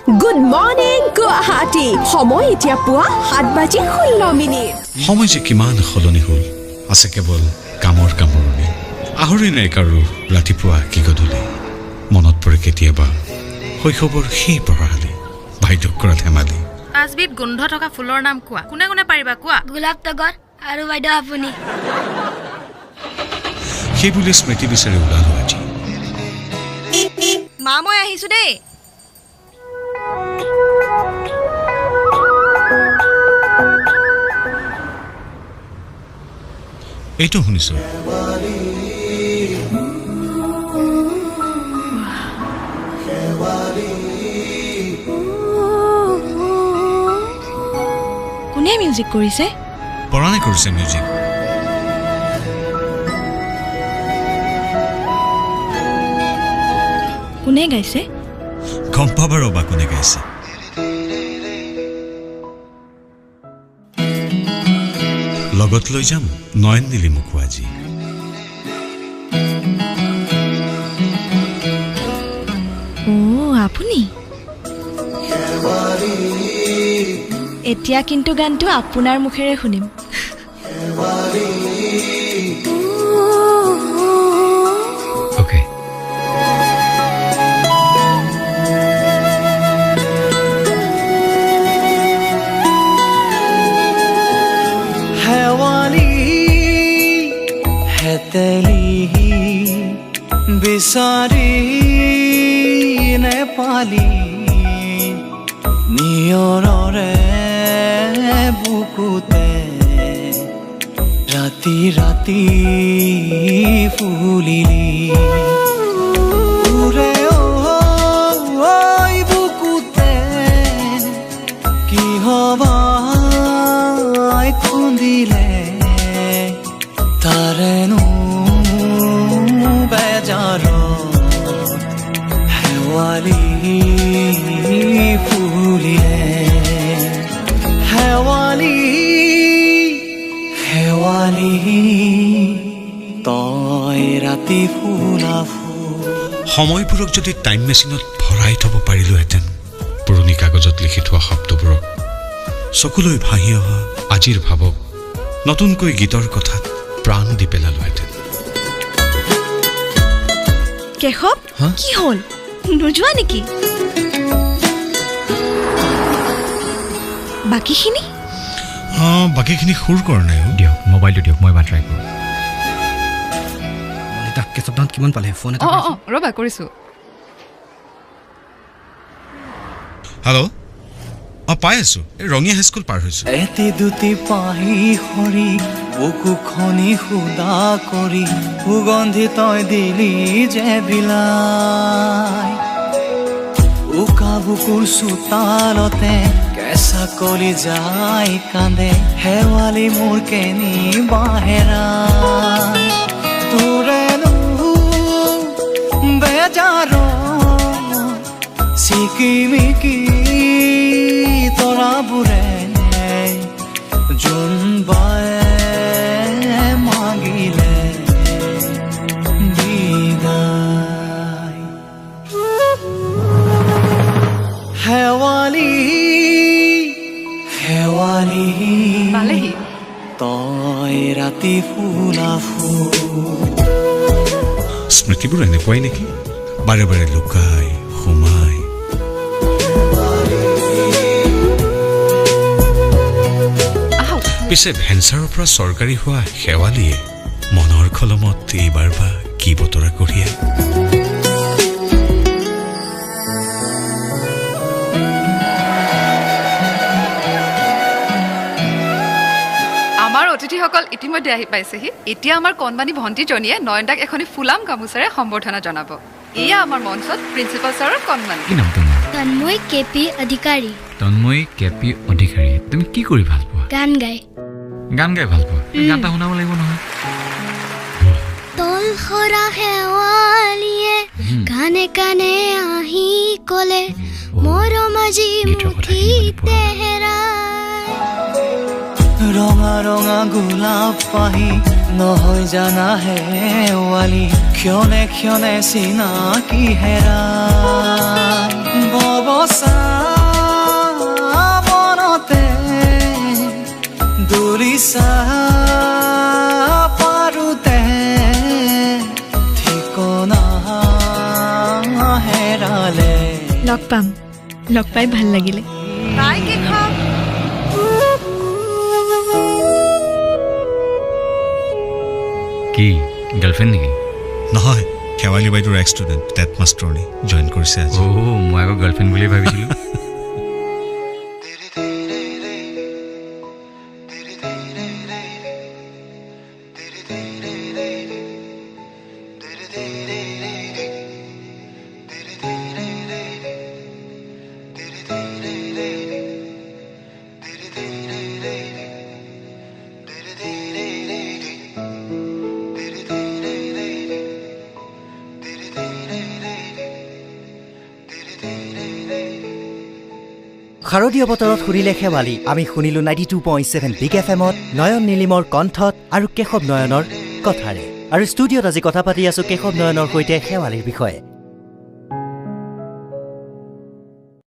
good morning Guwahati সময় এতিয়া পুৱা 7:16 সময় যে কিমান সলনি হ'ল আছে কেৱল কামৰ কামৰণি আহৰি নাই কাৰো ৰাতিপুৱা কি গধূলি মনত পৰে কেতিয়াবা শৈশৱৰ সেই পঢ়াশালী ভাইটোক কৰা ধেমালি পাঁচবিধ গোন্ধ থকা ফুলৰ নাম কোৱা কোনে কোনে পাৰিবা কোৱা গোলাপ তগৰ আৰু বাইদেউ আপুনি সেই বুলি স্মৃতি বিচাৰি ওলালো আজি মা মই আহিছো দেই এইটো শুনিছো কোনে মিউজিক কৰিছে পৰাণে কৰিছে মিউজিক কোনে গাইছে গম পাবা ৰবা কোনে গাইছে লগত লৈ যাম নয়ন নীলি মুখো আজি আপুনি এতিয়া কিন্তু গানটো আপোনাৰ মুখেৰে শুনিম ওকে বিচাৰি নেপালি নিয়ৰৰে বুকুতে ৰাতি ৰাতি ফুলিলি উৰে ঐ বুকুতে কি হবাই খুন্দিলে তাৰেনো হেৱালি ফুলিলে হেৱালি হেৱালি তই ৰাতি ফুলা ফুল সময়বোৰক যদি টাইম মেচিনত ভৰাই থব পাৰিলোহেঁতেন পুৰণি কাগজত লিখি থোৱা শব্দবোৰক চকুলৈ ভাহি অহা আজিৰ ভাৱক নতুনকৈ গীতৰ কথাত প্ৰাণ দি পেলালোহেঁতেন কেশৱ কি হ'ল নোযোৱা নেকি বাকীখিনি সুৰ কৰা নাই দিয়ক মোবাইলটো দিয়ক মই ট্ৰাই কৰোঁ কেশৱদাহঁত কিমান পালে ফোন এটা ৰ'বা কৰিছোঁ হেল্ল' পাই আছো এই ৰঙীয়া হাইস্কুল পাৰ হৈছো এটি দুটি পাহি সৰি বুকু খনি সুদা কৰি সুগন্ধি তই দিলি যে বিলাই উকা বুকুৰ চোতালতে কেঁচা কলি যাই কান্দে হেৱালি মোৰ কেনি বাহেৰা তোৰেনো বেজাৰ চিকিমিকি তৰাবোৰে জোন বায়ে মাগিলে বিদায় হেৱালি হেৱালি তই ৰাতি ফুলা ফুল স্মৃতিবোৰ এনেকুৱাই নেকি বাৰে বাৰে লুকাই সোমাই পিছে ভেঞ্চাৰৰ পৰা চৰকাৰী হোৱা শেৱালিয়ে মনৰ খলমত এইবাৰ বা কি বতৰা কঢ়িয়াই আমাৰ অতিথিসকল ইতিমধ্যে আহি পাইছেহি এতিয়া আমাৰ কণমানি ভণ্টিজনীয়ে নয়নদাক এখনি ফুলাম গামোচাৰে সম্বৰ্ধনা জনাব এয়া আমাৰ মঞ্চত প্ৰিন্সিপাল ছাৰৰ কণমানি কি নাম তোমাৰ তন্ময় কেপি অধিকাৰী তন্ময় কেপি অধিকাৰী তুমি কি কৰি ভাল পোৱা গান গাই ভাল পোৱা গান এটা শুনাব লাগিব নহয় তল সৰা শেৱালিয়ে কানে কানে আহি কলে মৰম আজি মুঠিতে হেৰাই ৰঙা ৰঙা গোলাপ পাহি নহয় জানা হেৱালি ক্ষণে ক্ষণে চিনাকি হেৰা বব বচা মনতে দৌৰিছা পাৰোতে ঠিকনা হেৰালে লগ পাম লগ পাই ভাল লাগিলে কি গাৰ্লফ্ৰেণ্ড নেকি নহয় শেৱালী বাইদেউৰ এক্স ষ্টুডেণ্ট টেট মাষ্টৰণী জইন কৰিছে আজি মই আকৌ গাৰ্লফ্ৰেণ্ড বুলি ভাবিছিলোঁ শাৰদীয় বতৰত সুৰিলে শেৱালী আমি শুনিলো 92.7 বিগ FM-ত নয়ন নীলিমৰ কণ্ঠত আৰু কেশৱ নয়নৰ কথাৰে আৰু ষ্টুডিঅ'ত আজি কথা পাতি আছো কেশৱ নয়নৰ সৈতে শেৱালীৰ বিষয়ে